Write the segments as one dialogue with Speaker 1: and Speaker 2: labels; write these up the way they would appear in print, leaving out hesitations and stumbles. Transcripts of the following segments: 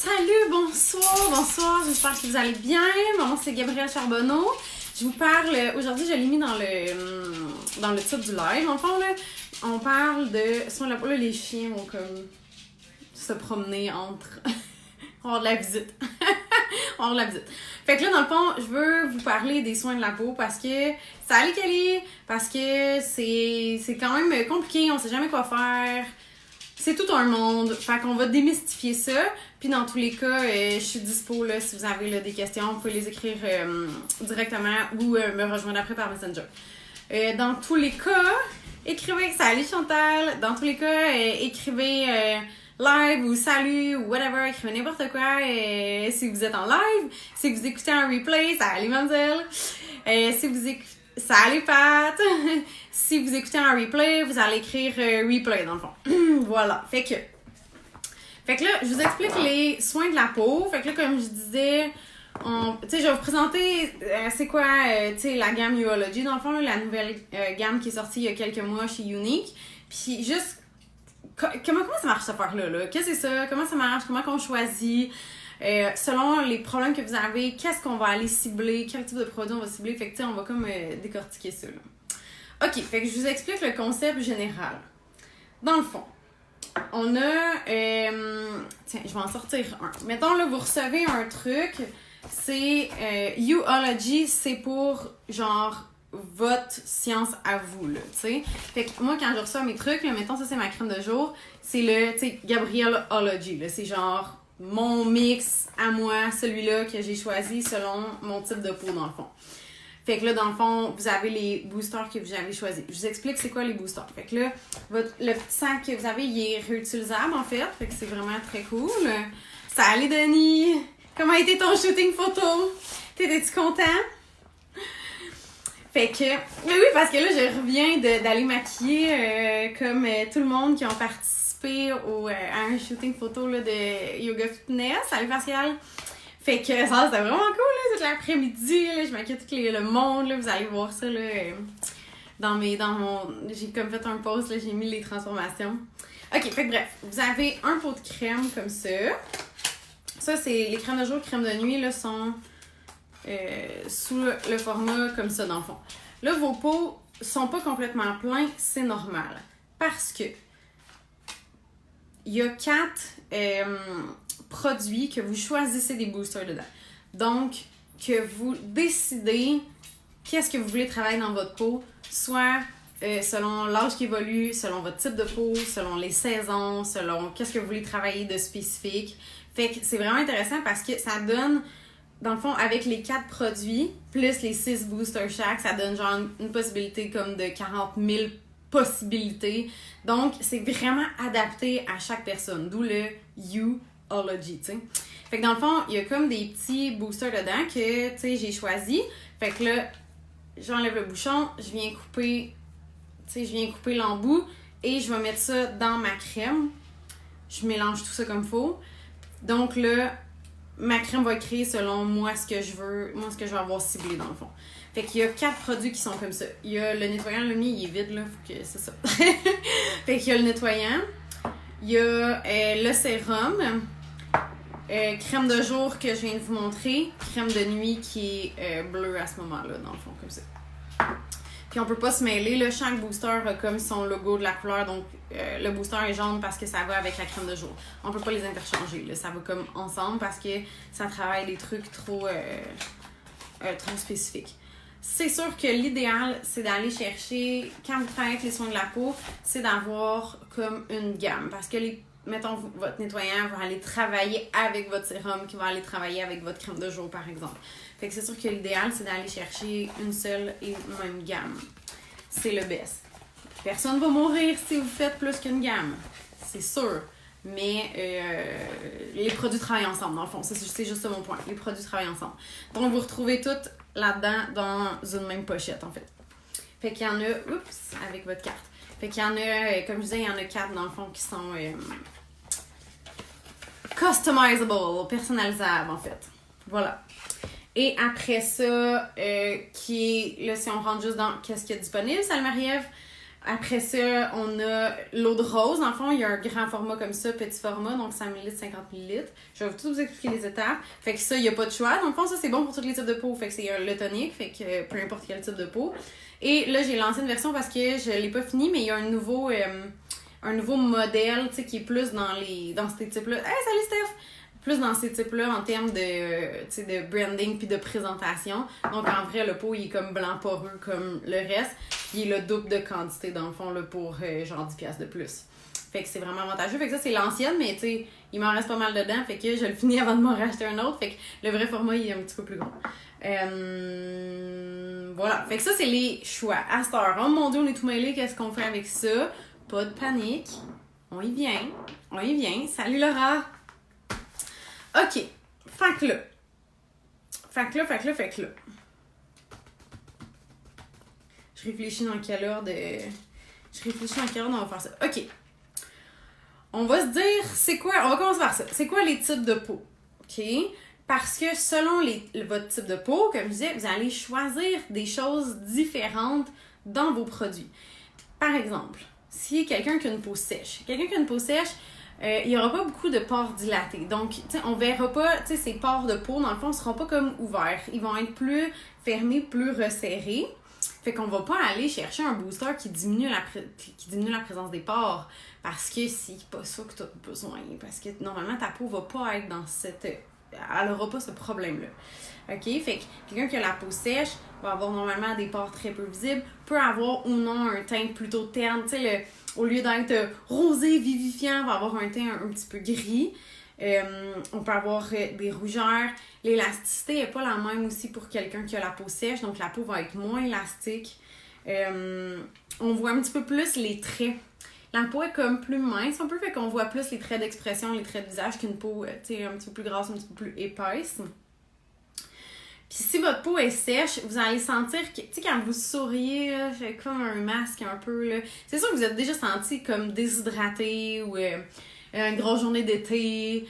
Speaker 1: Salut, bonsoir, j'espère que vous allez bien. Mon nom c'est Gabrielle Charbonneau. Je vous parle, aujourd'hui je l'ai mis dans le titre du live. En fond, là, on parle de, sur là, les chiens vont comme se promener entre, on va avoir de la visite. On va avoir de la visite. Fait que là, dans le fond, je veux vous parler des soins de la peau parce que ça allait qu'elle parce que c'est quand même compliqué, on sait jamais quoi faire. C'est tout un monde, fait qu'on va démystifier ça. Puis dans tous les cas, je suis dispo là, si vous avez là, des questions, vous pouvez les écrire directement ou me rejoindre après par Messenger. Dans tous les cas, écrivez « Salut Chantal ». Dans tous les cas, écrivez live ou salut ou whatever, écrivez n'importe quoi si vous êtes en live. Si vous écoutez un replay, salut mademoiselle. Si vous écoutez salut Pat! Si vous écoutez un replay, vous allez écrire replay dans le fond. Voilà. Fait que là, je vous explique les soins de la peau. Fait que là, comme je disais, tu sais, je vais vous présenter c'est quoi, tu sais, la gamme Youology, dans le fond, là, la nouvelle gamme qui est sortie il y a quelques mois chez Unique. Puis juste, comment ça marche cette affaire-là? Là? Qu'est-ce que c'est ça? Comment ça marche? Comment qu'on choisit? Selon les problèmes que vous avez, qu'est-ce qu'on va aller cibler, quel type de produit on va cibler, fait que tu sais, on va comme décortiquer ça là. Ok, fait que je vous explique le concept général. Dans le fond, on a, tiens, je vais en sortir un. Mettons là, vous recevez un truc, c'est Youology, c'est pour genre votre science à vous là, tu sais. Fait que moi quand je reçois mes trucs, là, mettons ça c'est ma crème de jour, c'est le, tu sais, Gabrielleology là, c'est genre mon mix à moi, celui-là que j'ai choisi selon mon type de peau dans le fond. Fait que là, dans le fond, vous avez les boosters que vous avez choisis. Je vous explique c'est quoi les boosters. Fait que là, le petit sac que vous avez, il est réutilisable en fait. Fait que c'est vraiment très cool. Salut Denis! Comment a été ton shooting photo? T'étais-tu content? Fait que, mais oui, parce que là, je reviens d'aller maquiller comme tout le monde qui ont participé à un shooting photo là, de Yoga Fitness. Salut Pascal! Fait que ça, c'était vraiment cool, là, toute l'après-midi, là, je maquille tout le monde, là, vous allez voir ça, là, j'ai comme fait un post, là, j'ai mis les transformations. Ok, fait que bref, vous avez un pot de crème comme ça. Ça, c'est les crèmes de jour, crèmes de nuit, là, sont sous le format comme ça, dans le fond. Là, vos pots sont pas complètement pleins, c'est normal. Parce que il y a 4 produits que vous choisissez des boosters dedans. Donc, que vous décidez qu'est-ce que vous voulez travailler dans votre peau, soit selon l'âge qui évolue, selon votre type de peau, selon les saisons, selon qu'est-ce que vous voulez travailler de spécifique. Fait que c'est vraiment intéressant parce que ça donne, dans le fond, avec les 4 produits, plus les 6 boosters chaque, ça donne genre une possibilité comme de 40 000 possibilités. Donc, c'est vraiment adapté à chaque personne, d'où le Youology, tu sais. Fait que dans le fond, il y a comme des petits boosters dedans que, tu sais, j'ai choisi. Fait que là, j'enlève le bouchon, je viens couper l'embout et je vais mettre ça dans ma crème. Je mélange tout ça comme faut. Donc là, ma crème va être créée selon moi ce que je veux avoir ciblé dans le fond. Fait qu'il y a 4 produits qui sont comme ça. Il y a le nettoyant, le mien il est vide là, faut que c'est ça. Fait qu'il y a le nettoyant, il y a le sérum, crème de jour que je viens de vous montrer, crème de nuit qui est bleue à ce moment-là, dans le fond, comme ça. Puis on peut pas se mêler, là, chaque booster a comme son logo de la couleur, donc le booster est jaune parce que ça va avec la crème de jour. On peut pas les interchanger, là, ça va comme ensemble parce que ça travaille des trucs trop spécifiques. C'est sûr que l'idéal, c'est d'aller chercher, quand vous travaillez avec les soins de la peau, c'est d'avoir comme une gamme. Parce que, mettons, votre nettoyant va aller travailler avec votre sérum, qui va aller travailler avec votre crème de jour, par exemple. Fait que c'est sûr que l'idéal, c'est d'aller chercher une seule et même gamme. C'est le best. Personne va mourir si vous faites plus qu'une gamme. C'est sûr. Mais les produits travaillent ensemble, dans le fond. C'est juste ça mon point. Les produits travaillent ensemble. Donc, vous retrouvez toutes là-dedans dans une même pochette, en fait. Fait qu'il y en a... avec votre carte. Fait qu'il y en a, comme je disais, il y en a 4, dans le fond, qui sont customizable, personnalisables, en fait. Voilà. Et après ça, là, si on rentre juste dans qu'est-ce qui est disponible, Salut Marie-Ève, Après ça, on a l'eau de rose. Dans le fond, il y a un grand format comme ça, petit format, donc 100 ml, 50 ml. Je vais tout vous expliquer les étapes. Fait que ça, il n'y a pas de choix. Dans le fond, ça, c'est bon pour tous les types de peau. Fait que c'est le tonique, fait que peu importe quel type de peau. Et là, j'ai lancé une version parce que je l'ai pas fini, mais il y a un nouveau modèle, tu sais, qui est plus dans ces types-là. Hey, salut Steph! Plus dans ces types-là en termes de branding puis de présentation. Donc, en vrai, le pot, il est comme blanc poreux comme le reste. Il est le double de quantité, dans le fond, là, pour genre 10$ de plus. Fait que c'est vraiment avantageux. Fait que ça, c'est l'ancienne, mais tu sais, il m'en reste pas mal dedans. Fait que je le finis avant de m'en racheter un autre. Fait que le vrai format, il est un petit peu plus grand. Voilà. Fait que ça, c'est les choix. À cette heure, oh mon Dieu, on est tout mêlés. Qu'est-ce qu'on fait avec ça? Pas de panique. On y vient. Salut Laura! OK. Fait que là. Je réfléchis dans quelle heure on va faire ça. OK. On va se dire, c'est quoi... On va commencer par ça. C'est quoi les types de peau? OK? Parce que selon votre type de peau, comme je disais, vous allez choisir des choses différentes dans vos produits. Par exemple, si quelqu'un qui a une peau sèche, il n'y aura pas beaucoup de pores dilatés. Donc, tu sais, on verra pas, tu sais, ces pores de peau, dans le fond, ne seront pas comme ouverts. Ils vont être plus fermés, plus resserrés. Fait qu'on va pas aller chercher un booster qui diminue la présence des pores. Parce que c'est pas ça que tu as besoin. Parce que normalement, ta peau va pas être dans elle aura pas ce problème-là. OK? Fait que quelqu'un qui a la peau sèche va avoir normalement des pores très peu visibles, peut avoir ou non un teint plutôt terne. Tu sais, au lieu d'être rosé, vivifiant, va avoir un teint un petit peu gris. On peut avoir des rougeurs. L'élasticité n'est pas la même aussi pour quelqu'un qui a la peau sèche, donc la peau va être moins élastique. On voit un petit peu plus les traits. La peau est comme plus mince un peu, fait qu'on voit plus les traits d'expression, les traits de visage qu'une peau un petit peu plus grasse, un petit peu plus épaisse. Puis si votre peau est sèche, vous allez sentir que, tu sais, quand vous souriez, là, fait comme un masque un peu, là, c'est sûr que vous êtes déjà senti comme déshydraté ou une grosse journée d'été.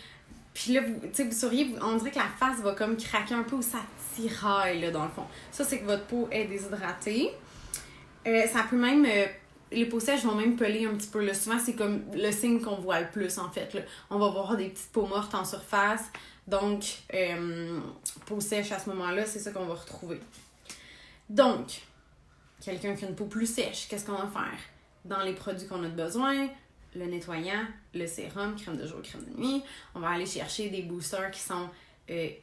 Speaker 1: Puis là, vous souriez, on dirait que la face va comme craquer un peu ou ça tiraille, là, dans le fond. Ça, c'est que votre peau est déshydratée. Ça peut même... les peaux sèches vont même peler un petit peu, là. Souvent, c'est comme le signe qu'on voit le plus, en fait, là. On va voir des petites peaux mortes en surface. Donc, peau sèche à ce moment-là, c'est ça qu'on va retrouver. Donc, quelqu'un qui a une peau plus sèche, qu'est-ce qu'on va faire? Dans les produits qu'on a besoin, le nettoyant, le sérum, crème de jour, crème de nuit, on va aller chercher des boosters qui sont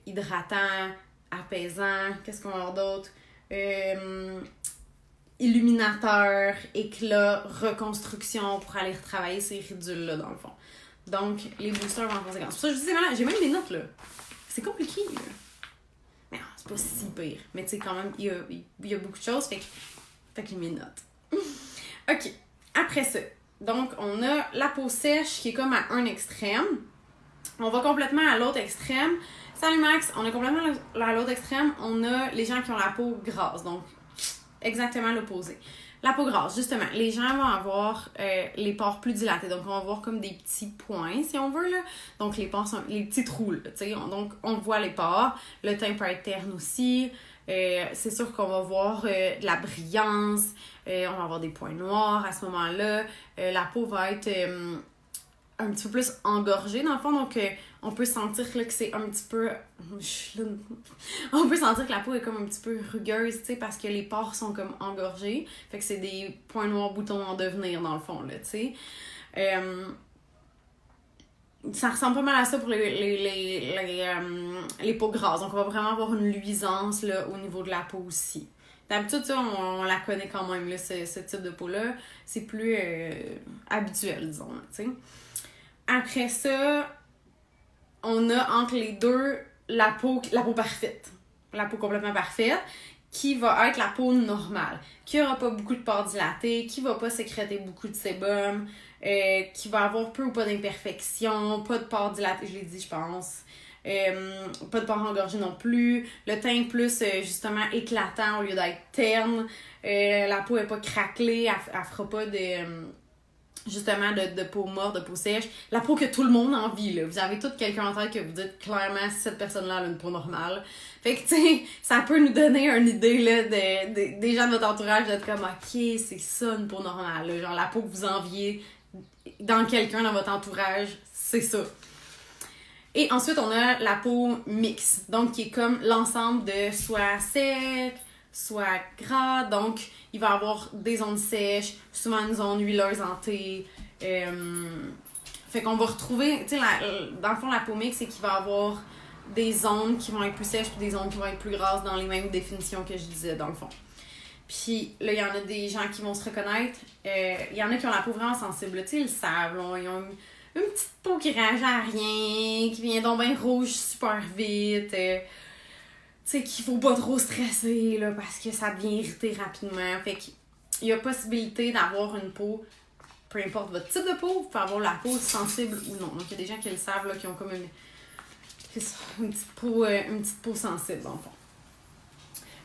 Speaker 1: hydratants, apaisants. Qu'est-ce qu'on va avoir d'autre? Illuminateur, éclat, reconstruction pour aller retravailler ces ridules-là, dans le fond. Donc, les boosters vont en conséquence. Pour ça, je vous dis, voilà, j'ai même des notes, là. C'est compliqué, là. Mais non, c'est pas si pire. Mais tu sais, quand même, il y a beaucoup de choses, fait que j'ai mes notes. OK. Après ça, donc, on a la peau sèche qui est comme à un extrême. On va complètement à l'autre extrême. Salut Max, on est complètement à l'autre extrême. On a les gens qui ont la peau grasse, donc exactement l'opposé. La peau grasse, justement, les gens vont avoir les pores plus dilatés. Donc, on va avoir comme des petits points, si on veut, là. Donc, les pores sont les petits trous, là, tu sais. Donc, on voit les pores. Le teint peut être terne aussi. C'est sûr qu'on va voir de la brillance. On va avoir des points noirs à ce moment-là. La peau va être un petit peu plus engorgée, dans le fond. Donc, on peut sentir là, que c'est un petit peu... On peut sentir que la peau est comme un petit peu rugueuse, tu sais, parce que les pores sont comme engorgés. Fait que c'est des points noirs boutons en devenir, dans le fond, là, tu sais. Ça ressemble pas mal à ça pour les peaux grasses. Donc, on va vraiment avoir une luisance, là, au niveau de la peau aussi. D'habitude, ça, on la connaît quand même, là, ce type de peau-là. C'est plus habituel, disons, tu sais. Après ça, on a entre les deux la peau parfaite. La peau complètement parfaite, qui va être la peau normale, qui n'aura pas beaucoup de pores dilatés, qui va pas sécréter beaucoup de sébum, qui va avoir peu ou pas d'imperfections, pas de pores dilatés, je l'ai dit, je pense. Pas de pores engorgés non plus. Le teint plus, justement, éclatant au lieu d'être terne. La peau n'est pas craquelée, elle fera pas de... justement de peau morte, de peau sèche, la peau que tout le monde envie, là. Vous avez tout quelqu'un en tête que vous dites clairement si cette personne-là a une peau normale. Fait que, tu sais, ça peut nous donner une idée, là, des gens de votre entourage, d'être comme, ok, c'est ça une peau normale, là. Genre la peau que vous enviez dans quelqu'un dans votre entourage, c'est ça. Et ensuite, on a la peau mixte, donc qui est comme l'ensemble de soit sec, soit gras, donc il va y avoir des zones sèches, souvent une zone huileuse en thé. Fait qu'on va retrouver, tu sais, dans le fond, la peau mixte, c'est qu'il va y avoir des zones qui vont être plus sèches puis des zones qui vont être plus grasses dans les mêmes définitions que je disais, dans le fond. Puis là, il y en a des gens qui vont se reconnaître. Il y en a qui ont la peau vraiment sensible, tu sais, ils le savent, là, ils ont une petite peau qui réagit à rien, qui vient donc bien rouge super vite. Tu sais, qu'il faut pas trop stresser, là, parce que ça devient irrité rapidement. Fait qu'il y a possibilité d'avoir une peau, peu importe votre type de peau, vous pouvez avoir la peau sensible ou non. Donc, il y a des gens qui le savent, là, qui ont comme une petite peau sensible, dans le fond.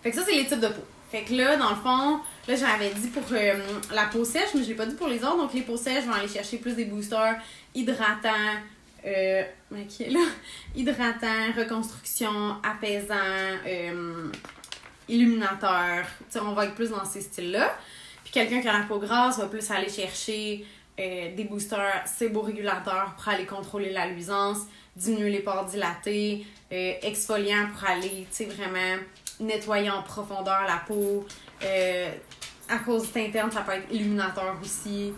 Speaker 1: Fait que ça, c'est les types de peau. Fait que là, dans le fond, là, j'avais dit pour la peau sèche, mais je l'ai pas dit pour les autres. Donc, les peaux sèches, je vais aller chercher plus des boosters hydratants, hydratant, reconstruction, apaisant, illuminateur. T'sais, on va être plus dans ces styles-là. Puis quelqu'un qui a la peau grasse va plus aller chercher des boosters séborégulateurs pour aller contrôler la luisance, diminuer les pores dilatés, exfoliant pour aller, tu sais, vraiment nettoyer en profondeur la peau. À cause du teint interne, ça peut être illuminateur aussi.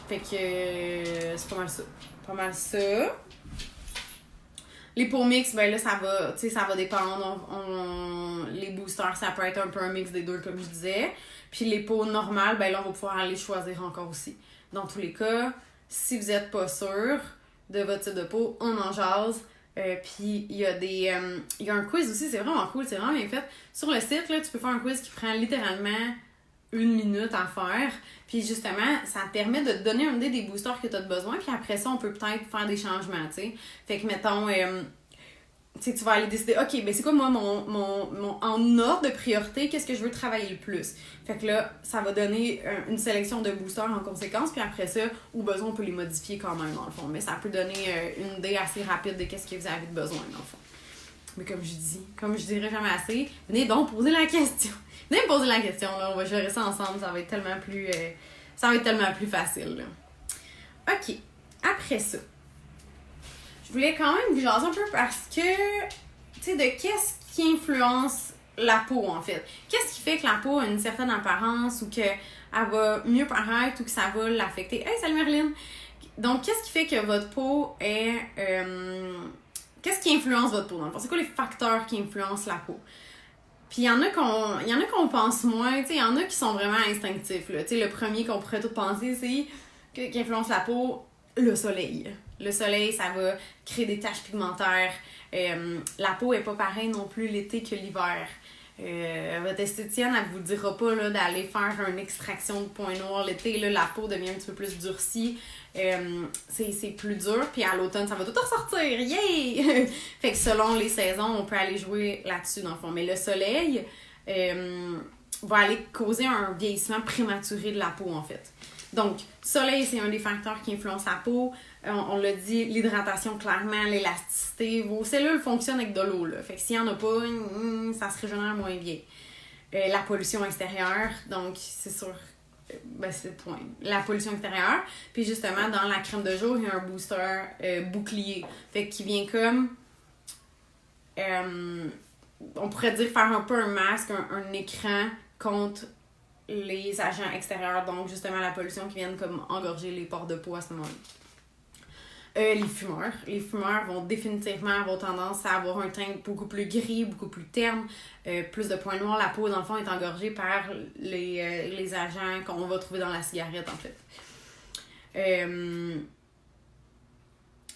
Speaker 1: Fait que c'est pas mal ça. Les peaux mixtes, ben là, ça va dépendre. Les boosters, ça peut être un peu un mix des deux, comme je disais. Puis les peaux normales, ben là, on va pouvoir aller choisir encore aussi. Dans tous les cas, si vous n'êtes pas sûr de votre type de peau, on en jase. Puis il y a un quiz aussi, c'est vraiment cool, c'est vraiment bien fait. Sur le site, là, tu peux faire un quiz qui prend littéralement 1 minute à faire. Puis justement, ça te permet de te donner une idée des boosters que tu as besoin. Puis après ça, on peut peut-être faire des changements, tu sais. Fait que, mettons, tu vas aller décider, OK, ben c'est quoi moi en ordre de priorité, qu'est-ce que je veux travailler le plus? Fait que là, ça va donner une sélection de boosters en conséquence. Puis après ça, au besoin, on peut les modifier quand même, dans le fond. Mais ça peut donner une idée assez rapide de qu'est-ce que vous avez besoin, dans le fond. Mais comme je dirais jamais assez, venez donc poser la question. Venez me poser la question, là, on va gérer ça ensemble, ça va être tellement plus facile, là. OK, après ça, je voulais quand même vous jaser un peu parce que, tu sais, de qu'est-ce qui influence la peau, en fait. Qu'est-ce qui fait que la peau a une certaine apparence ou qu'elle va mieux paraître ou que ça va l'affecter? Hey, salut Marilyn! Donc, qu'est-ce qui fait que votre peau est... qu'est-ce qui influence votre peau, dans le fond? C'est quoi les facteurs qui influencent la peau? Puis il y en a qu'on pense moins, tu sais, il y en a qui sont vraiment instinctifs, là. Tu sais, le premier qu'on pourrait tout penser, c'est qui influence la peau, le soleil. Le soleil, ça va créer des taches pigmentaires. La peau est pas pareille non plus l'été que l'hiver. Votre esthéticienne, elle vous dira pas là, d'aller faire une extraction de points noirs l'été. Là, la peau devient un petit peu plus durcie. C'est plus dur. Puis à l'automne, ça va tout ressortir. Yay! Fait que selon les saisons, on peut aller jouer là-dessus dans le fond. Mais le soleil va aller causer un vieillissement prématuré de la peau en fait. Donc, soleil, c'est un des facteurs qui influence la peau. On l'a dit, l'hydratation, clairement, l'élasticité. Vos cellules fonctionnent avec de l'eau, là. Fait que s'il n'y en a pas, ça se régénère moins bien. La pollution extérieure, donc c'est sûr, c'est le point. La pollution extérieure. Puis justement, dans la crème de jour, il y a un booster bouclier. Fait qu'il vient comme... on pourrait dire faire un peu un masque, un écran contre les agents extérieurs, donc justement la pollution qui vient comme engorger les pores de peau à ce moment-là. Les fumeurs vont définitivement avoir tendance à avoir un teint beaucoup plus gris, beaucoup plus terne, plus de points noirs. La peau, dans le fond, est engorgée par les agents qu'on va trouver dans la cigarette, en fait.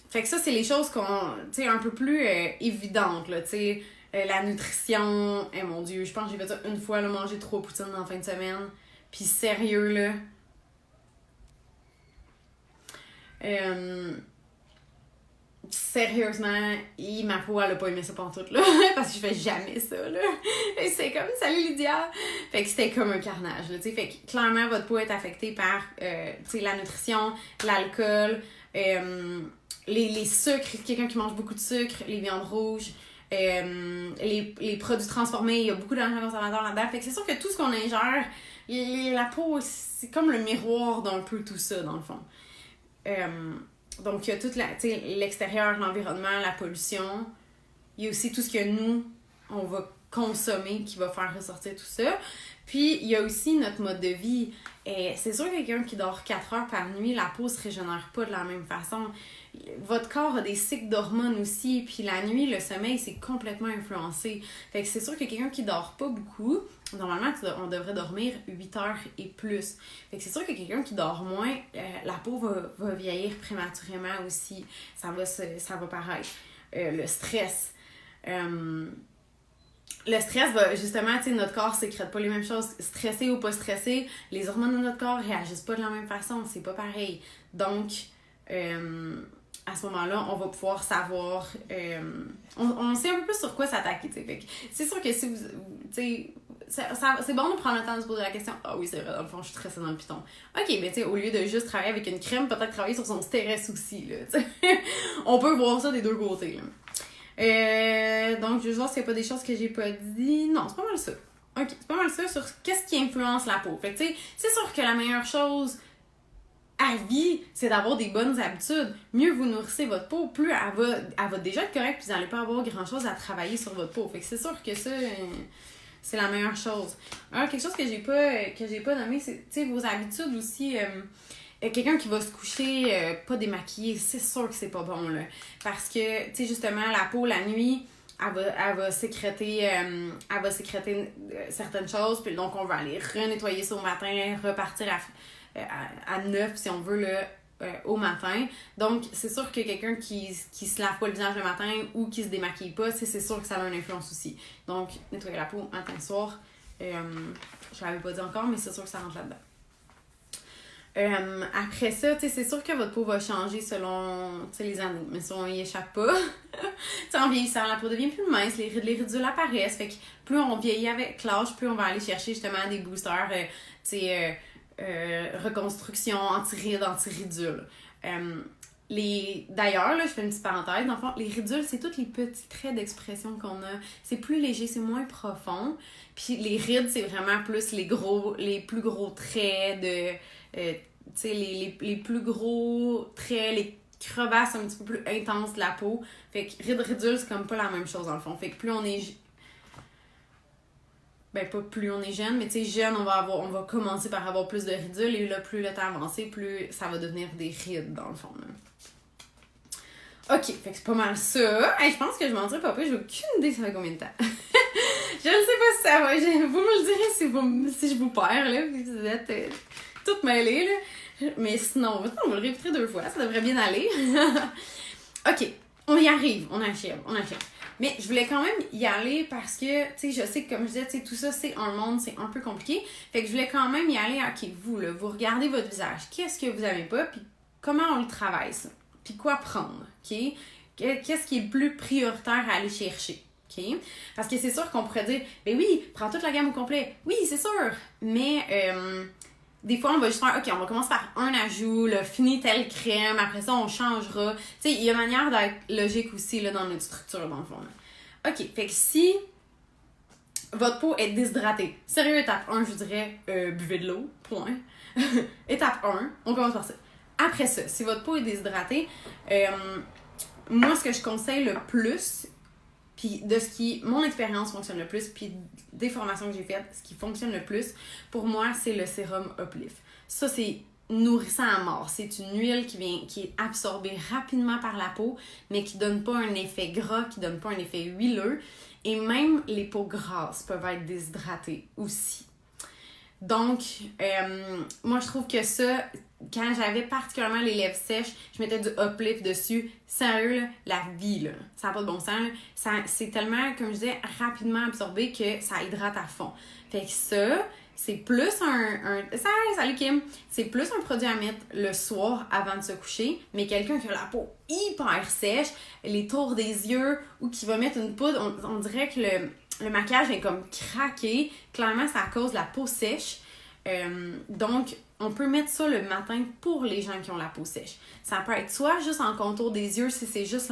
Speaker 1: Fait que ça, c'est les choses un peu plus évidentes, là, tu sais. La nutrition, mon Dieu, je pense que j'ai fait ça une fois, là, manger 3 poutines en fin de semaine. Puis sérieux, là. sérieusement, ma peau, elle a pas aimé ça pantoute, là, parce que je fais jamais ça, là. Et c'est comme, salut Lydia! Fait que c'était comme un carnage, là, tu sais. Fait que clairement, votre peau est affectée par, tu sais, la nutrition, l'alcool, les sucres, quelqu'un qui mange beaucoup de sucre, les viandes rouges, les produits transformés, il y a beaucoup d'agents conservateurs là-dedans. Fait que c'est sûr que tout ce qu'on ingère, la peau, c'est comme le miroir d'un peu tout ça, dans le fond. Donc, il y a tout l'extérieur, l'environnement, la pollution. Il y a aussi tout ce que nous, on va consommer qui va faire ressortir tout ça. Puis, il y a aussi notre mode de vie. C'est sûr que quelqu'un qui dort 4 heures par nuit, la peau se régénère pas de la même façon. Votre corps a des cycles d'hormones aussi. Puis la nuit, le sommeil, c'est complètement influencé. Fait que c'est sûr que quelqu'un qui dort pas beaucoup, normalement, on devrait dormir 8 heures et plus. Fait que c'est sûr que quelqu'un qui dort moins, la peau va vieillir prématurément aussi. Ça va paraître. Le stress. Le stress va, justement, tu sais, notre corps sécrète pas les mêmes choses. Stressé ou pas stressé, les hormones de notre corps réagissent pas de la même façon. C'est pas pareil. Donc, à ce moment-là, on va pouvoir savoir... on sait un peu plus sur quoi s'attaquer, tu sais. Fait que c'est sûr que si vous... Tu sais, c'est bon de prendre le temps de se poser la question. Ah oui, c'est vrai, dans le fond, je suis stressée dans le piton. Ok, mais tu sais, au lieu de juste travailler avec une crème, peut-être travailler sur son stress aussi, là, tu sais. On peut voir ça des deux côtés, là. Donc, je vais voir s'il n'y a pas des choses que j'ai pas dit. Non, c'est pas mal ça. Ok, c'est pas mal ça sur qu'est-ce qui influence la peau. Fait que, tu sais, c'est sûr que la meilleure chose à vie, c'est d'avoir des bonnes habitudes. Mieux vous nourrissez votre peau, plus elle va déjà être correcte, puis vous n'allez pas avoir grand-chose à travailler sur votre peau. Fait que c'est sûr que ça, c'est la meilleure chose. Alors, quelque chose que j'ai pas nommé, c'est, tu sais, vos habitudes aussi. Quelqu'un qui va se coucher pas démaquillé, c'est sûr que c'est pas bon, là. Parce que, tu sais, justement, la peau, la nuit, elle va sécréter certaines choses. Puis donc, on va aller renettoyer ça au matin, repartir à 9, si on veut, là, au matin. Donc, c'est sûr que quelqu'un qui se lave pas le visage le matin ou qui se démaquille pas, c'est sûr que ça a une influence aussi. Donc, nettoyer la peau matin, soir. Je l'avais pas dit encore, mais c'est sûr que ça rentre là-dedans. Après ça, tu sais, c'est sûr que votre peau va changer selon les années, mais ça, on y échappe pas. En vieillissant, la peau devient plus mince, les ridules apparaissent, fait que plus on vieillit avec l'âge, plus on va aller chercher justement des boosters, reconstruction, anti-rides, anti-ridules. D'ailleurs, là, je fais une petite parenthèse, dans le fond, les ridules, c'est tous les petits traits d'expression qu'on a. C'est plus léger, c'est moins profond. Puis les rides, c'est vraiment plus les plus gros traits de... tu sais, les plus gros traits, les crevasses un petit peu plus intenses de la peau. Fait que ridules, c'est comme pas la même chose dans le fond. Fait que plus on est... Ben, pas plus on est jeune, mais tu sais, jeune, on va commencer par avoir plus de ridules, et là, plus le temps avance, plus ça va devenir des rides, dans le fond, là. Ok, fait que c'est pas mal ça. Hey, je pense que je m'en dirais pas plus, j'ai aucune idée ça fait combien de temps. Je ne sais pas si ça va, vous me le direz si je vous perds, là, puis vous êtes toutes mêlées, là. Mais sinon, on va le répéter 2 fois, ça devrait bien aller. Ok, on y arrive, on achève. Mais je voulais quand même y aller parce que, tu sais, je sais que comme je disais, tu sais, tout ça, c'est un monde, c'est un peu compliqué. Fait que je voulais quand même y aller, ok, vous, là, vous regardez votre visage. Qu'est-ce que vous avez pas, puis comment on le travaille, ça? Puis quoi prendre, ok? Qu'est-ce qui est le plus prioritaire à aller chercher, ok? Parce que c'est sûr qu'on pourrait dire, ben oui, prends toute la gamme au complet. Oui, c'est sûr, mais... des fois, on va juste faire, ok, on va commencer par un ajout, là, fini telle crème, après ça, on changera. Tu sais, il y a manière d'être logique aussi, là, dans notre structure, dans le fond, là. Ok, fait que si votre peau est déshydratée, sérieux, étape 1, je vous dirais, buvez de l'eau, point. Étape 1, on commence par ça. Après ça, si votre peau est déshydratée, moi, ce que je conseille le plus, puis de ce qui, mon expérience fonctionne le plus, puis des formations que j'ai faites, ce qui fonctionne le plus, pour moi, c'est le sérum Uplift. Ça, c'est nourrissant à mort. C'est une huile qui est absorbée rapidement par la peau, mais qui donne pas un effet gras, qui donne pas un effet huileux. Et même les peaux grasses peuvent être déshydratées aussi. Donc, moi, je trouve que ça, quand j'avais particulièrement les lèvres sèches, je mettais du Uplift dessus. Sérieux, là, la vie, là, ça n'a pas de bon sens. Là. C'est tellement, comme je disais, rapidement absorbé que ça hydrate à fond. Fait que ça, c'est plus salut Kim! C'est plus un produit à mettre le soir avant de se coucher, mais quelqu'un qui a la peau hyper sèche, les tours des yeux, ou qui va mettre une poudre, on dirait que le maquillage est comme craqué. Clairement, c'est à cause de la peau sèche. Donc, on peut mettre ça le matin pour les gens qui ont la peau sèche. Ça peut être soit juste en contour des yeux, si c'est juste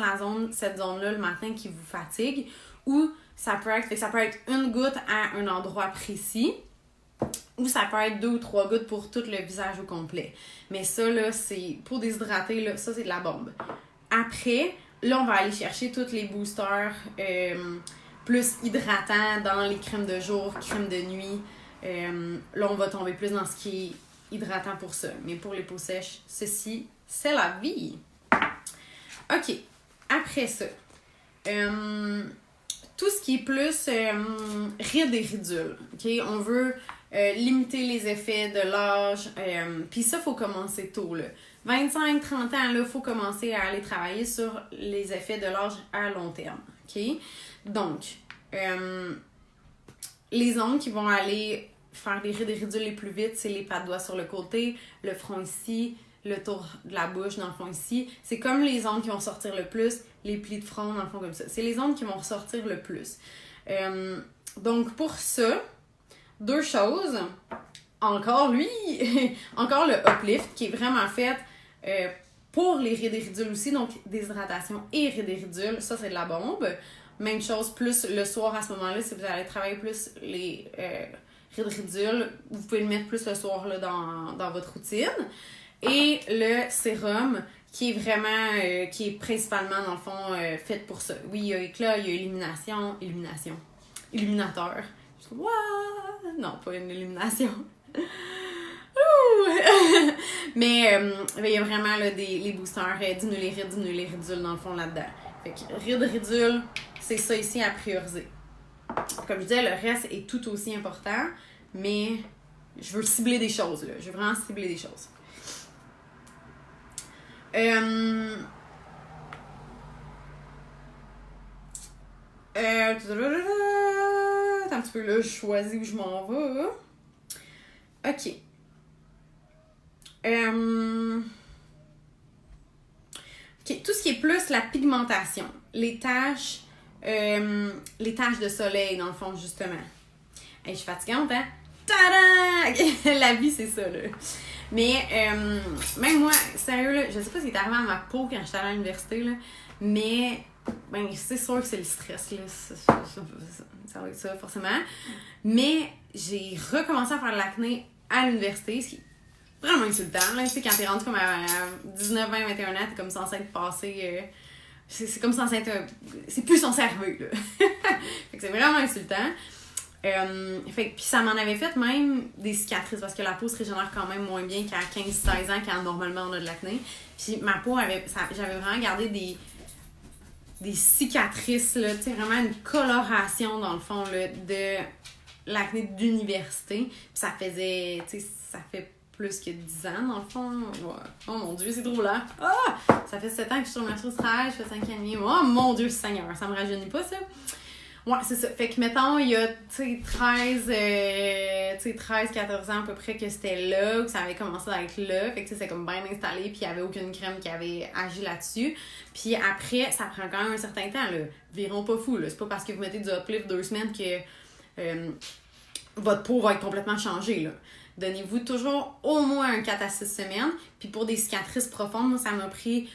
Speaker 1: cette zone-là le matin qui vous fatigue, ou ça peut être une goutte à un endroit précis, ou ça peut être 2 ou 3 gouttes pour tout le visage au complet. Mais ça, là, c'est pour déshydrater, là, ça, c'est de la bombe. Après, là, on va aller chercher tous les boosters plus hydratants dans les crèmes de jour, crèmes de nuit. Là, on va tomber plus dans ce qui est hydratant pour ça. Mais pour les peaux sèches, ceci, c'est la vie. OK. Après ça, tout ce qui est plus rides et ridules. OK? On veut limiter les effets de l'âge. Puis ça, il faut commencer tôt. 25-30 ans, il faut commencer à aller travailler sur les effets de l'âge à long terme. OK? Donc, les ongles qui vont aller faire des rides et ridules les plus vite, c'est les pas de doigts sur le côté, le front ici, le tour de la bouche dans le fond ici. C'est comme les ongles qui vont sortir le plus, les plis de front dans le fond comme ça. C'est les ongles qui vont ressortir le plus. Donc, pour ça, 2 choses. Encore le uplift qui est vraiment fait pour les rides et ridules aussi. Donc, déshydratation et rides et ridules, ça, c'est de la bombe. Même chose, plus le soir à ce moment-là, si vous allez travailler plus les rides ridules, vous pouvez le mettre plus le soir là, dans votre routine. Et le sérum, qui est vraiment, qui est principalement, dans le fond, fait pour ça. Oui, il y a éclat, il y a illuminateur. Wow! Non, pas une illumination. Mais il y a vraiment là, les boosters, diminuer les ridules dans le fond là-dedans. Fait que rides, ridules, c'est ça ici à prioriser. Comme je disais, le reste est tout aussi important, mais je veux cibler des choses, là. Je veux vraiment cibler des choses. Attends un petit peu, là, je choisis où je m'en vais. OK. OK, tout ce qui est plus la pigmentation, les taches de soleil, dans le fond, justement. Hey, je suis fatigante, hein? Tada! La vie, c'est ça, là. Mais, même moi, sérieux, là, je sais pas ce qui est arrivé à ma peau quand j'étais à l'université, là, mais, ben, c'est sûr que c'est le stress, là. Ça va être ça, forcément. Mais, j'ai recommencé à faire de l'acné à l'université, ce qui est vraiment insultant, là. Tu sais, quand t'es rendu comme à 19, 20, 21 ans, t'es comme censé être passé... c'est comme censé être... c'est plus censé arriver, là. Fait que c'est vraiment insultant. Puis ça m'en avait fait même des cicatrices parce que la peau se régénère quand même moins bien qu'à 15-16 ans quand normalement on a de l'acné. Puis ma peau j'avais vraiment gardé des cicatrices, là, tu sais, vraiment une coloration dans le fond là, de l'acné d'université. Puis ça faisait, tu sais, ça fait plus que 10 ans dans le fond. Ouais. Oh mon Dieu, c'est trop lent. Ah! Ça fait 7 ans que je suis sur ma chose de travail, je fais 5 ans et demi. Oh mon Dieu Seigneur, ça me rajeunit pas ça. Ouais, c'est ça. Fait que, mettons, il y a, 13, 14 ans à peu près que c'était là, que ça avait commencé à être là. Fait que, c'est comme bien installé, puis il n'y avait aucune crème qui avait agi là-dessus. Puis après, ça prend quand même un certain temps, là. Virons pas fou, là. C'est pas parce que vous mettez du uplift 2 semaines que votre peau va être complètement changée, là. Donnez-vous toujours au moins un 4 à 6 semaines. Puis pour des cicatrices profondes, moi, ça m'a pris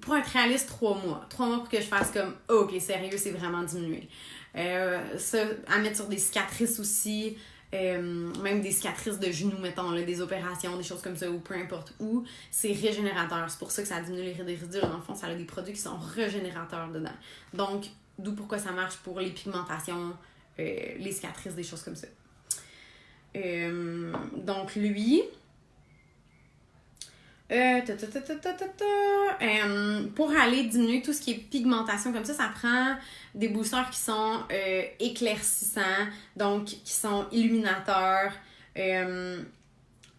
Speaker 1: pour être réaliste, 3 mois. 3 mois pour que je fasse comme, oh, ok, sérieux, c'est vraiment diminué. Ça, à mettre sur des cicatrices aussi, même des cicatrices de genoux, mettons, là, des opérations, des choses comme ça, ou peu importe où, c'est régénérateur. C'est pour ça que ça diminue les rides et ridules. Dans le fond, ça a des produits qui sont régénérateurs dedans. Donc, d'où pourquoi ça marche pour les pigmentations, les cicatrices, des choses comme ça. Donc, lui... pour aller diminuer tout ce qui est pigmentation comme ça prend des boosters qui sont éclaircissants, donc qui sont illuminateurs,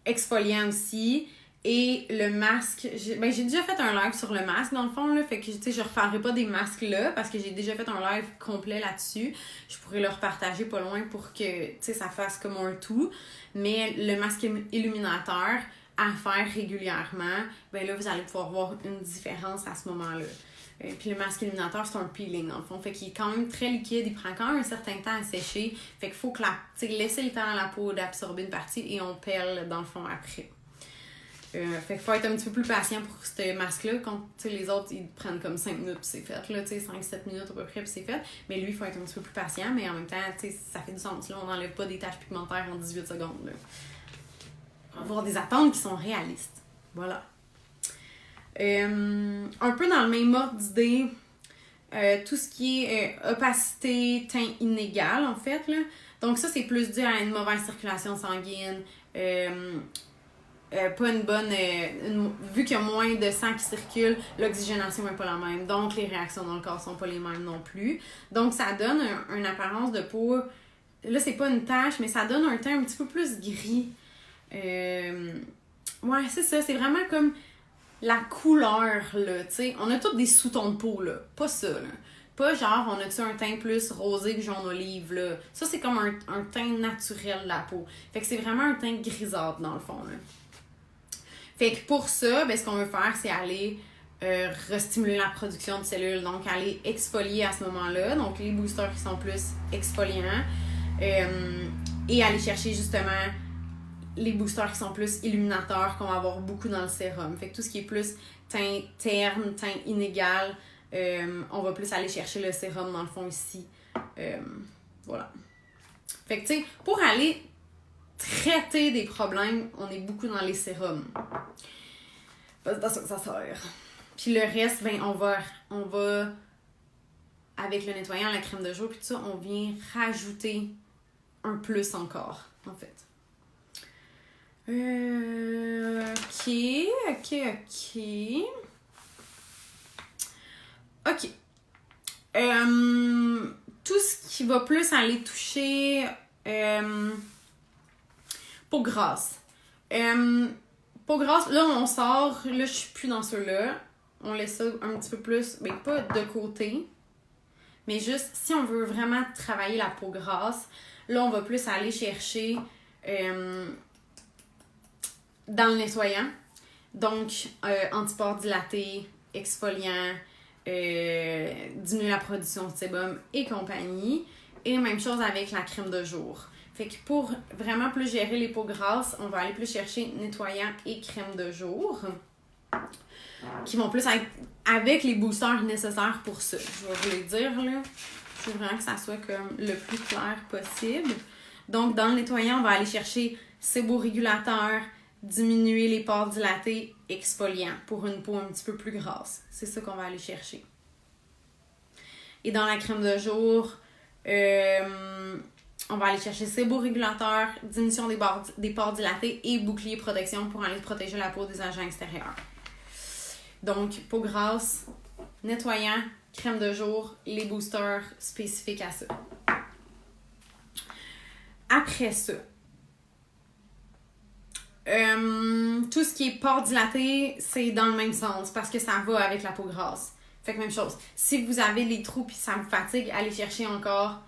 Speaker 1: exfoliants aussi, Et le masque, j'ai déjà fait un live sur le masque dans le fond, là, fait que je reparlerai pas des masques là parce que j'ai déjà fait un live complet là-dessus. Je pourrais le repartager pas loin pour que ça fasse comme un tout. Mais le masque illuminateur à faire régulièrement, ben là vous allez pouvoir voir une différence à ce moment-là. Puis le masque illuminateur, c'est un peeling dans le fond. Fait qu'il est quand même très liquide, il prend quand même un certain temps à sécher. Fait qu'il faut que laisser le temps à la peau d'absorber une partie et on pèle dans le fond après. Fait qu'il faut être un petit peu plus patient pour ce masque-là. Quand les autres, ils prennent comme 5 minutes puis c'est fait. 5-7 minutes à peu près puis c'est fait. Mais lui, il faut être un petit peu plus patient. Mais en même temps, ça fait du sens. Là, on n'enlève pas des taches pigmentaires en 18 secondes. Là. On va avoir des attentes qui sont réalistes. Voilà. Un peu dans le même ordre d'idée, tout ce qui est opacité, teint inégal, en fait. Là. Donc ça, c'est plus dû à une mauvaise circulation sanguine. Pas une bonne... vu qu'il y a moins de sang qui circule, l'oxygénation n'est pas la même. Donc, les réactions dans le corps sont pas les mêmes non plus. Donc, ça donne une apparence de peau... Là, c'est pas une tache, mais ça donne un teint un petit peu plus gris. Ouais, c'est ça. C'est vraiment comme la couleur, là, tu sais. On a tous des sous-tons de peau, là. Pas ça, là. Pas genre, on a-tu un teint plus rosé que jaune olive, là. Ça, c'est comme un teint naturel de la peau. Fait que c'est vraiment un teint grisâtre, dans le fond, là. Fait que pour ça, ben, ce qu'on veut faire, c'est aller restimuler la production de cellules. Donc, aller exfolier à ce moment-là. Donc, les boosters qui sont plus exfoliants. Et aller chercher justement les boosters qui sont plus illuminateurs, qu'on va avoir beaucoup dans le sérum. Fait que tout ce qui est plus teint terne, teint inégal, on va plus aller chercher le sérum dans le fond ici. Voilà. Fait que tu sais, pour aller traiter des problèmes, on est beaucoup dans les sérums. C'est dans ça que ça sert. Puis le reste, ben on va avec le nettoyant, la crème de jour, puis tout ça, on vient rajouter un plus encore, en fait. OK. Tout ce qui va plus aller toucher peau grasse. Peau grasse, là on sort, là je suis plus dans ceux-là. On laisse ça un petit peu plus, mais pas de côté. Mais juste, si on veut vraiment travailler la peau grasse, là on va plus aller chercher dans le nettoyant. Donc, antipores dilaté, exfoliant, diminuer la production de sébum et compagnie. Et même chose avec la crème de jour. Fait que pour vraiment plus gérer les peaux grasses, on va aller plus chercher nettoyant et crème de jour qui vont plus être avec les boosters nécessaires pour ça. Je vais vous les dire, là. Je veux vraiment que ça soit comme le plus clair possible. Donc, dans le nettoyant, on va aller chercher séborégulateur, diminuer les pores dilatés, exfoliant pour une peau un petit peu plus grasse. C'est ça qu'on va aller chercher. Et dans la crème de jour, on va aller chercher séborégulateur, diminution des pores dilatés et bouclier protection pour aller protéger la peau des agents extérieurs. Donc, peau grasse, nettoyant, crème de jour, les boosters spécifiques à ça. Après ça, tout ce qui est pores dilatés, c'est dans le même sens parce que ça va avec la peau grasse. Fait que même chose. Si vous avez les trous et ça vous fatigue, allez chercher encore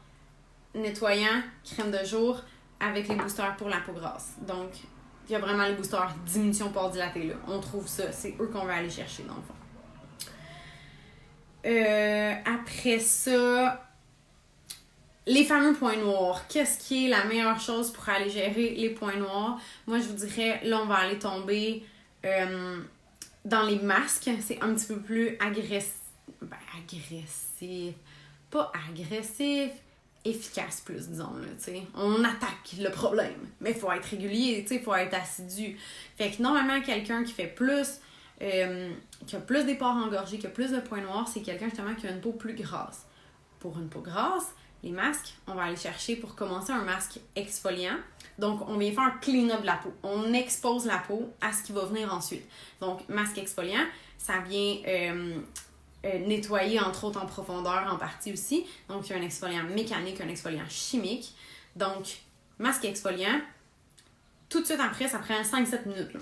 Speaker 1: nettoyant, crème de jour avec les boosters pour la peau grasse. Donc, il y a vraiment les boosters diminution pores dilatés là. On trouve ça. C'est eux qu'on va aller chercher dans le fond. Après ça, les fameux points noirs. Qu'est-ce qui est la meilleure chose pour aller gérer les points noirs? Moi, je vous dirais, là, on va aller tomber dans les masques. C'est un petit peu plus agressif. Pas agressif. Efficace plus, disons, là, tu sais. On attaque le problème. Mais il faut être régulier, tu sais, il faut être assidu. Fait que normalement, quelqu'un qui fait plus, qui a plus des pores engorgés, qui a plus de points noirs, c'est quelqu'un justement qui a une peau plus grasse. Pour une peau grasse, les masques, on va aller chercher pour commencer un masque exfoliant. Donc, on vient faire un clean-up de la peau. On expose la peau à ce qui va venir ensuite. Donc, masque exfoliant, ça vient nettoyer, entre autres, en profondeur en partie aussi. Donc, il y a un exfoliant mécanique, un exfoliant chimique. Donc, masque exfoliant, tout de suite après, ça prend 5-7 minutes. Là.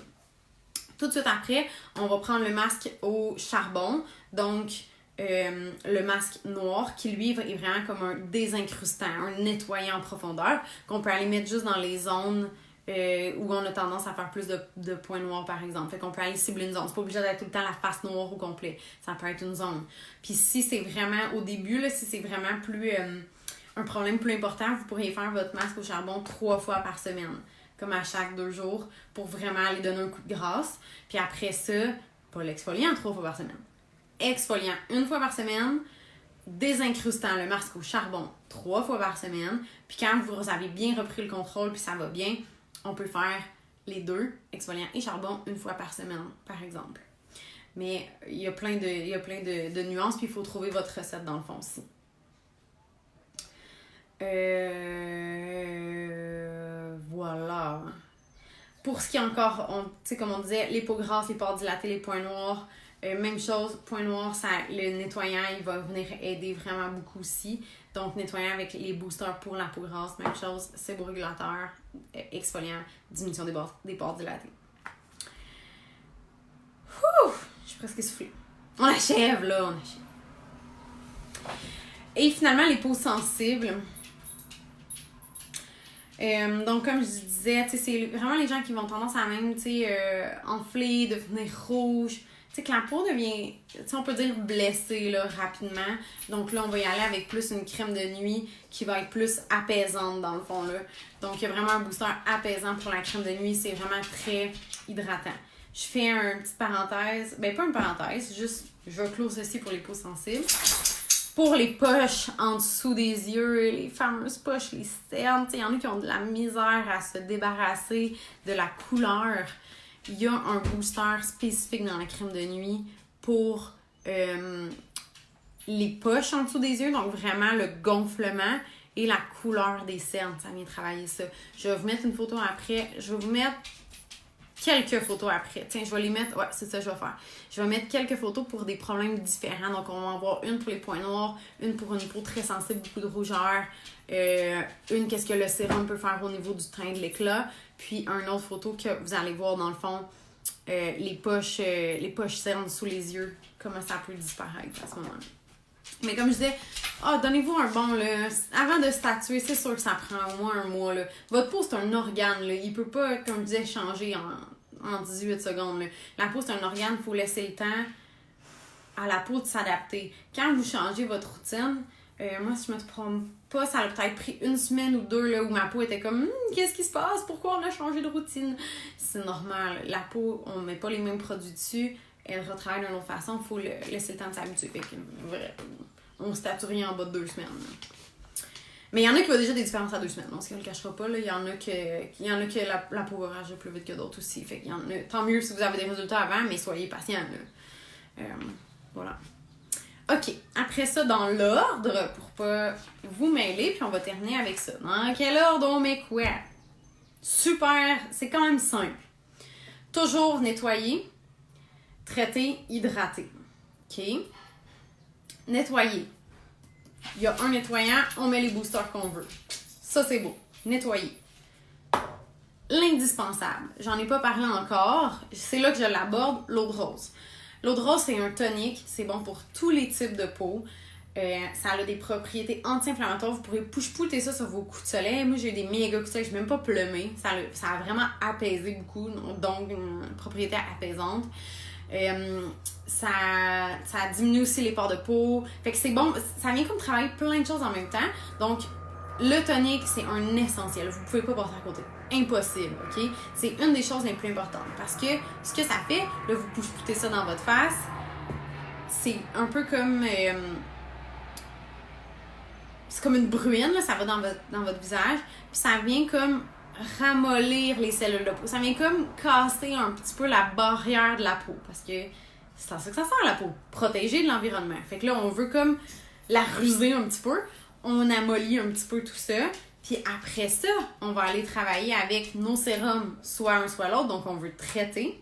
Speaker 1: Tout de suite après, on va prendre le masque au charbon, donc le masque noir qui lui est vraiment comme un désincrustant, un nettoyant en profondeur qu'on peut aller mettre juste dans les zones où on a tendance à faire plus de points noirs par exemple. Fait qu'on peut aller cibler une zone. C'est pas obligé d'être tout le temps la face noire au complet. Ça peut être une zone. Puis si c'est vraiment au début, là, si c'est vraiment plus un problème plus important, vous pourriez faire votre masque au charbon 3 fois par semaine. Comme à chaque 2 jours pour vraiment aller donner un coup de grâce. Puis après ça, pas l'exfoliant 3 fois par semaine. Exfoliant 1 fois par semaine, désincrustant le masque au charbon 3 fois par semaine. Puis quand vous avez bien repris le contrôle puis ça va bien, on peut faire les 2, exfoliant et charbon 1 fois par semaine, par exemple. Mais il y a plein de nuances, puis il faut trouver votre recette dans le fond aussi. Voilà. Pour ce qui est encore, tu sais, comme on disait, les peaux grasses, les pores dilatés, les points noirs, même chose, point noir, le nettoyant, il va venir aider vraiment beaucoup aussi. Donc, nettoyant avec les boosters pour la peau grasse, même chose, séborégulateur, exfoliant, diminution des pores dilatés. Ouh! Je suis presque essoufflée. On achève, là, on achève. Et finalement, les peaux sensibles. Donc, comme je disais, c'est vraiment les gens qui vont tendance à même enfler, devenir rouge. Tu sais, que la peau devient, on peut dire blessée là, rapidement. Donc là, on va y aller avec plus une crème de nuit qui va être plus apaisante dans le fond. Là. Donc, il y a vraiment un booster apaisant pour la crème de nuit. C'est vraiment très hydratant. Je fais une petite parenthèse. Ben, pas une parenthèse, juste je vais clore ceci pour les peaux sensibles. Pour les poches en dessous des yeux, les fameuses poches, les cernes, il y en a qui ont de la misère à se débarrasser de la couleur. Il y a un booster spécifique dans la crème de nuit pour les poches en dessous des yeux, donc vraiment le gonflement et la couleur des cernes. Ça vient travailler ça. Je vais vous mettre une photo après. Je vais vous mettre quelques photos après. Tiens, je vais les mettre. Ouais, c'est ça que je vais faire. Je vais mettre quelques photos pour des problèmes différents. Donc, on va en voir une pour les points noirs, une pour une peau très sensible, beaucoup de rougeur, une qu'est-ce que le sérum peut faire au niveau du teint de l'éclat, puis une autre photo que vous allez voir dans le fond, les poches cernes sous les yeux, comment ça peut disparaître à ce moment-là. Mais comme je disais, donnez-vous un bon, là, avant de statuer, c'est sûr que ça prend au moins un mois, là. Votre peau, c'est un organe, là. Il peut pas, comme je disais, changer en 18 secondes, là. La peau, c'est un organe, il faut laisser le temps à la peau de s'adapter. Quand vous changez votre routine, moi, si je me trompe pas, ça a peut-être pris 1 semaine ou 2, là, où ma peau était comme « qu'est-ce qui se passe? Pourquoi on a changé de routine? » C'est normal. La peau, on met pas les mêmes produits dessus. Elle retravaille d'une autre façon. Il faut laisser le temps de s'habituer. Fait que, on statue rien en bas de 2 semaines. Là. Mais il y en a qui voient déjà des différences à 2 semaines. On ne le cachera pas. Là. Il y en a que la peau va réagir plus vite que d'autres aussi. Fait qu'il y en a, tant mieux si vous avez des résultats avant, mais soyez patient. Voilà. OK. Après ça, dans l'ordre, pour pas vous mêler, puis on va terminer avec ça. Dans quel ordre on met quoi? Super! C'est quand même simple. Toujours nettoyer, traiter, hydrater. OK? Nettoyer. Il y a un nettoyant, on met les boosters qu'on veut. Ça, c'est beau. Nettoyer. L'indispensable. J'en ai pas parlé encore. C'est là que je l'aborde, l'eau de rose. L'eau de rose, c'est un tonique. C'est bon pour tous les types de peau. Ça a des propriétés anti-inflammatoires. Vous pourrez push-pouter ça sur vos coups de soleil. Moi, j'ai eu des méga coups de soleil. Je n'ai même pas pleumé. Ça a vraiment apaisé beaucoup. Donc, une propriété apaisante. Ça diminue aussi les pores de peau. Fait que c'est bon. Ça vient comme travailler plein de choses en même temps. Donc, le tonique, c'est un essentiel. Vous pouvez pas passer à côté. Impossible, OK? C'est une des choses les plus importantes. Parce que ce que ça fait, là, vous push-poutez ça dans votre face. C'est un peu comme... c'est comme une bruine, là, ça va dans votre visage. Puis ça vient comme ramollir les cellules de peau. Ça vient comme casser un petit peu la barrière de la peau. Parce que c'est à ça que ça sert, la peau. Protéger de l'environnement. Fait que là, on veut comme la ruser un petit peu. On amollit un petit peu tout ça. Puis après ça, on va aller travailler avec nos sérums, soit un, soit l'autre. Donc, on veut traiter.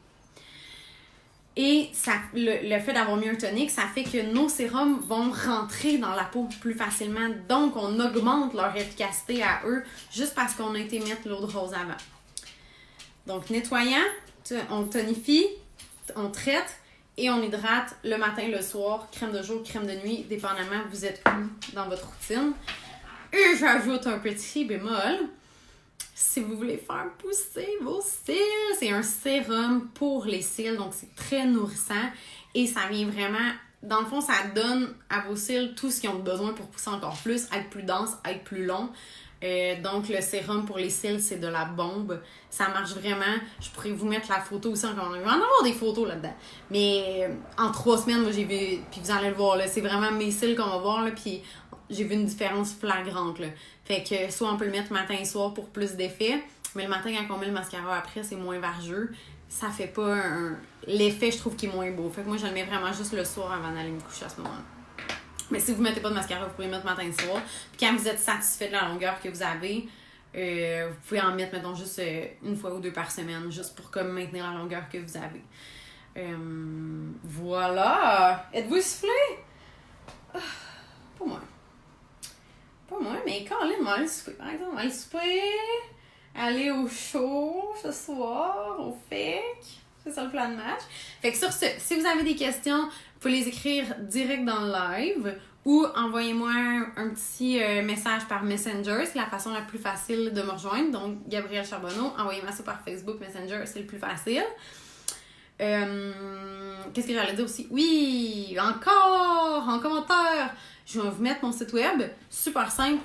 Speaker 1: Et ça, le fait d'avoir mis un tonique, ça fait que nos sérums vont rentrer dans la peau plus facilement. Donc, on augmente leur efficacité à eux juste parce qu'on a été mettre l'eau de rose avant. Donc, nettoyant, on tonifie, on traite et on hydrate le matin, le soir, crème de jour, crème de nuit, dépendamment vous êtes où dans votre routine. Et j'ajoute un petit bémol. Si vous voulez faire pousser vos cils, c'est un sérum pour les cils, donc c'est très nourrissant et ça vient vraiment, dans le fond, ça donne à vos cils tout ce qu'ils ont besoin pour pousser encore plus, être plus dense, être plus long. Donc le sérum pour les cils, c'est de la bombe. Ça marche vraiment. Je pourrais vous mettre la photo aussi en commentaire. Il va en avoir des photos là-dedans. Mais en 3 semaines, moi j'ai vu, puis vous allez le voir, là, c'est vraiment mes cils qu'on va voir, là, puis j'ai vu une différence flagrante, là. Fait que soit on peut le mettre matin et soir pour plus d'effet, mais le matin quand on met le mascara après, c'est moins vargeux. Ça fait pas l'effet, je trouve, qui est moins beau. Fait que moi, je le mets vraiment juste le soir avant d'aller me coucher à ce moment-là. Mais si vous mettez pas de mascara, vous pouvez le mettre matin et soir. Puis quand vous êtes satisfait de la longueur que vous avez, vous pouvez en mettre, mettons, juste une fois ou 2 par semaine, juste pour comme maintenir la longueur que vous avez. Voilà! Êtes-vous essoufflé? Pas moi. Pas moi, mais Colin m'a allé souper. Par exemple, on va aller souper, aller au show ce soir, au FEC. C'est ça le plan de match. Fait que sur ce, si vous avez des questions, vous pouvez les écrire direct dans le live ou envoyez-moi un petit message par Messenger. C'est la façon la plus facile de me rejoindre. Donc, Gabrielle Charbonneau, envoyez-moi ça par Facebook Messenger, c'est le plus facile. Qu'est-ce que j'allais dire aussi? Oui, encore en commentaire, je vais vous mettre mon site web, super simple,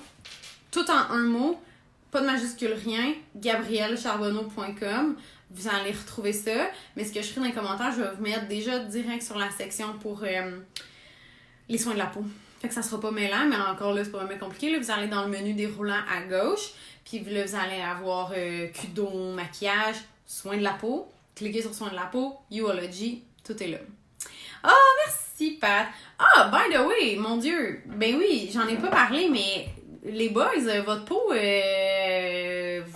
Speaker 1: tout en un mot, pas de majuscule, rien, gabriellecharbonneau.com. Vous allez retrouver ça, mais ce que je ferai dans les commentaires, je vais vous mettre déjà direct sur la section pour les soins de la peau. Fait que ça sera pas mêlant, mais encore là, c'est pas vraiment compliqué. Là, vous allez dans le menu déroulant à gauche, puis là, vous allez avoir Kudo, maquillage, soins de la peau. Cliquez sur soins de la peau, Youology, tout est là. Ah, merci Pat! Ah, by the way, mon Dieu, ben oui, j'en ai pas parlé, mais les boys, votre peau,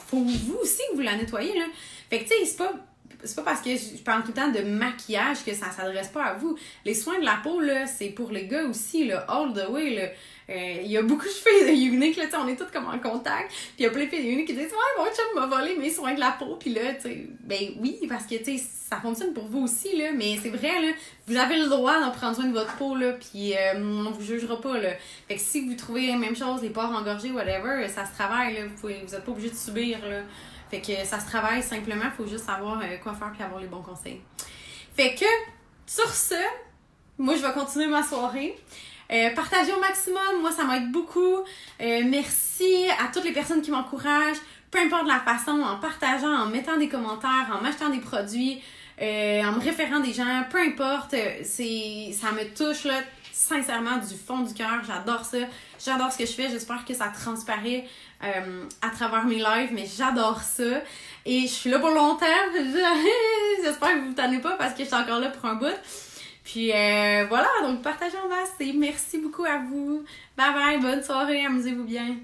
Speaker 1: faut vous aussi que vous la nettoyez, là. Fait que tu sais, c'est pas parce que je parle tout le temps de maquillage que ça s'adresse pas à vous. Les soins de la peau, là, c'est pour les gars aussi, là, all the way, là. Il y a beaucoup de filles uniques, là, tu sais, on est toutes comme en contact. Puis il y a plein de filles uniques qui disent « Ouais, mon chum m'a volé mes soins de la peau. » Puis là, tu sais, ben oui, parce que, tu sais, ça fonctionne pour vous aussi, là. Mais c'est vrai, là, vous avez le droit d'en prendre soin de votre peau, là. Puis on vous jugera pas, là. Fait que si vous trouvez la même chose, les pores engorgés, whatever, ça se travaille, là. Vous êtes pas obligé de subir, là. Fait que ça se travaille simplement, il faut juste savoir quoi faire puis avoir les bons conseils. Fait que, sur ce, moi je vais continuer ma soirée. Partagez au maximum, moi ça m'aide beaucoup. Merci à toutes les personnes qui m'encouragent, peu importe la façon, en partageant, en mettant des commentaires, en m'achetant des produits, en me référant des gens, peu importe, ça me touche là, sincèrement du fond du cœur, j'adore ça, j'adore ce que je fais, j'espère que ça transparaît à travers mes lives, mais j'adore ça et je suis là pour longtemps, j'espère que vous ne tannez pas parce que je suis encore là pour un bout. Puis voilà, donc partagez en masse et merci beaucoup à vous. Bye bye, bonne soirée, amusez-vous bien.